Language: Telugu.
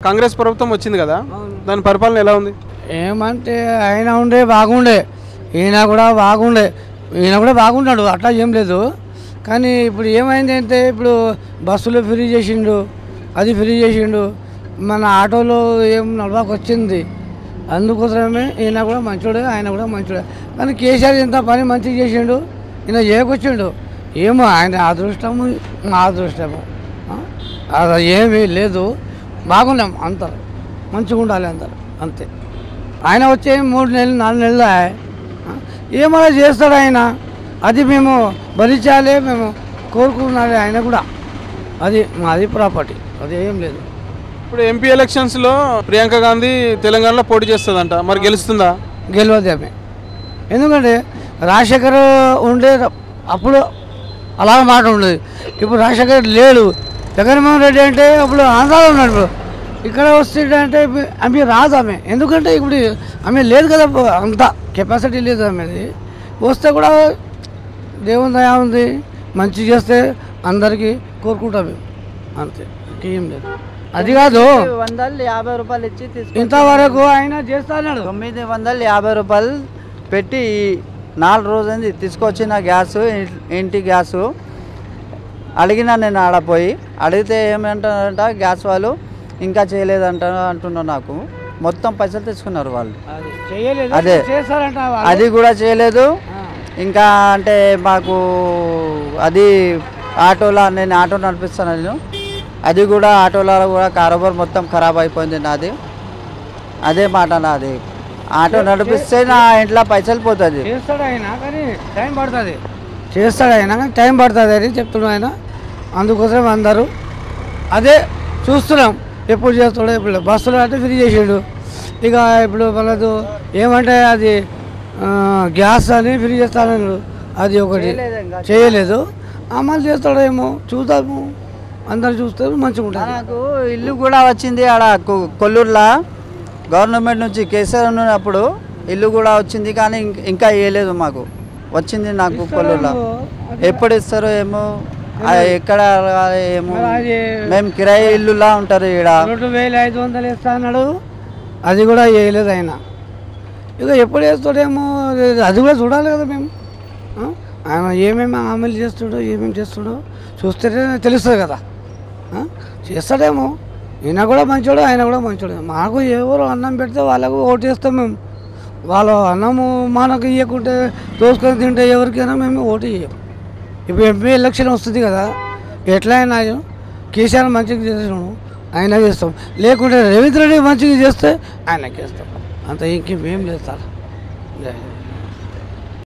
కాంగ్రెస్ ప్రభుత్వం వచ్చింది కదా, దాని పరిపాలన ఎలా ఉంది? ఏమంటే ఆయన ఉండే బాగుండే, ఈయన కూడా బాగున్నాడు, అట్లా ఏం లేదు. కానీ ఇప్పుడు ఏమైంది అంటే ఇప్పుడు బస్సులు ఫ్రీ చేసిండు, అది ఫ్రీ చేసిండు, మన ఆటోలో ఏం నడవకు వచ్చింది. అందుకోసమే ఈయన కూడా మంచోడే, ఆయన కూడా మంచోడే. కానీ కేసీఆర్ ఇంత పని మంచిగా చేసిండు, ఈయన చేయకొచ్చిండు. ఏమో ఆయన అదృష్టము మా అదృష్టము, అది ఏమీ లేదు. బాగున్నాం అందరు, మంచిగా ఉండాలి అందరు, అంతే. ఆయన వచ్చే 3 నెలలు 4 నెలలు ఏమైనా చేస్తాడు ఆయన, అది మేము భరించాలి, మేము కోరుకున్నాలి. ఆయన కూడా అది మాది ప్రాపర్టీ, అది ఏం లేదు. ఇప్పుడు ఎంపీ ఎలక్షన్స్లో ప్రియాంక గాంధీ తెలంగాణలో పోటీ చేస్తుందంట, మరి గెలుస్తుందా? గెలవదు ఆమె. ఎందుకంటే రాజశేఖర్ ఉండే అప్పుడు అలా మాట ఉండేది, ఇప్పుడు రాజశేఖర్ లేడు. జగన్మోహన్ రెడ్డి అంటే అప్పుడు ఆంధ్రాలో ఉన్నాడు, ఇప్పుడు ఇక్కడ వస్తుంటే ఆమె రాదు ఆమె. ఎందుకంటే ఇప్పుడు ఆమె లేదు కదా, అంత కెపాసిటీ లేదు ఆమెది. వస్తే కూడా దేవుని దయ ఉంది, మంచి చేస్తే అందరికీ కోరుకుంటాం మేము, అంతే, ఇంకేం లేదు. అది కాదు 950 రూపాయలు ఇచ్చి ఇంతవరకు ఆయన చేస్తాడు. 950 రూపాయలు పెట్టి 4 రోజులైంది తీసుకొచ్చిన గ్యాసు, ఇంటి గ్యాసు అడిగినా నేను ఆడపోయి అడిగితే ఏమంటారంట గ్యాస్ వాళ్ళు ఇంకా చేయలేదంట అంటున్నారు. నాకు మొత్తం పైసలు తెచ్చుకున్నారు వాళ్ళు, అదే అది కూడా చేయలేదు. ఇంకా అంటే మాకు అది ఆటోలో, నేను ఆటో నడిపిస్తాను నేను, అది కూడా ఆటోలో కూడా కారోబార్ మొత్తం ఖరాబ్ అయిపోయింది నాది. అదే మాట నాది, ఆటో నడిపిస్తే నా ఇంట్లో పైసలు పోతుంది. చేస్తాడు ఆయన కానీ టైం పడుతుంది, అని చెప్తున్నాడు ఆయన. అందుకోసం అందరూ అదే చూస్తున్నాం, ఎప్పుడు చేస్తాడో. ఇప్పుడు బస్సులు అంటే ఫ్రీ చేసాడు, ఇక ఇప్పుడు మనకు ఏమంటే అది గ్యాస్ అని ఫ్రీ చేస్తానన్నాడు, అది ఒకటి చేయలేదు. అమలు చేస్తాడేమో చూద్దాము, అందరు చూస్తారు, మంచిగా ఉంటుంది. నాకు ఇల్లు కూడా వచ్చింది ఆడ కొల్లూరులో, గవర్నమెంట్ నుంచి కేసీఆర్ ఉన్నప్పుడు ఇల్లు కూడా వచ్చింది, కానీ ఇంకా వేయలేదు. మాకు వచ్చింది నాకు కొల్లూరులో, ఎప్పుడు ఇస్తారో ఏమో, ఎక్కడ ఏమో. మేము కిరాయి ఇల్లులా ఉంటారు ఇక్కడ. 2500 ఇస్తా అన్నాడు, అది కూడా వేయలేదు ఆయన. ఇక ఎప్పుడు వేస్తాడేమో, అది కూడా చూడాలి కదా మేము. ఆయన ఏమేమి అమలు చేస్తాడో, ఏమేమి చేస్తాడో చూస్తేనే తెలుస్తుంది కదా. చేస్తాడేమో, ఈయన కూడా మంచోడు, ఆయన కూడా మంచోడు. మాకు ఎవరు అన్నం పెడితే వాళ్ళకు ఓటు వేస్తాం మేము. వాళ్ళు అన్నము మనకు ఇవ్వకుంటే దోసుకొని తింటే ఎవరికైనా మేము ఓటు ఇవ్వం. ఇప్పుడు ఎంపీ ఎలక్షన్ వస్తుంది కదా, ఎట్లయినా కేసీఆర్ మంచిగా చేసినాము, ఆయన చేస్తాం. లేకుంటే రేవంత్ రెడ్డి మంచిగా చేస్తే ఆయనకి వేస్తాం, అంత ఇంకేం లేదు సార్.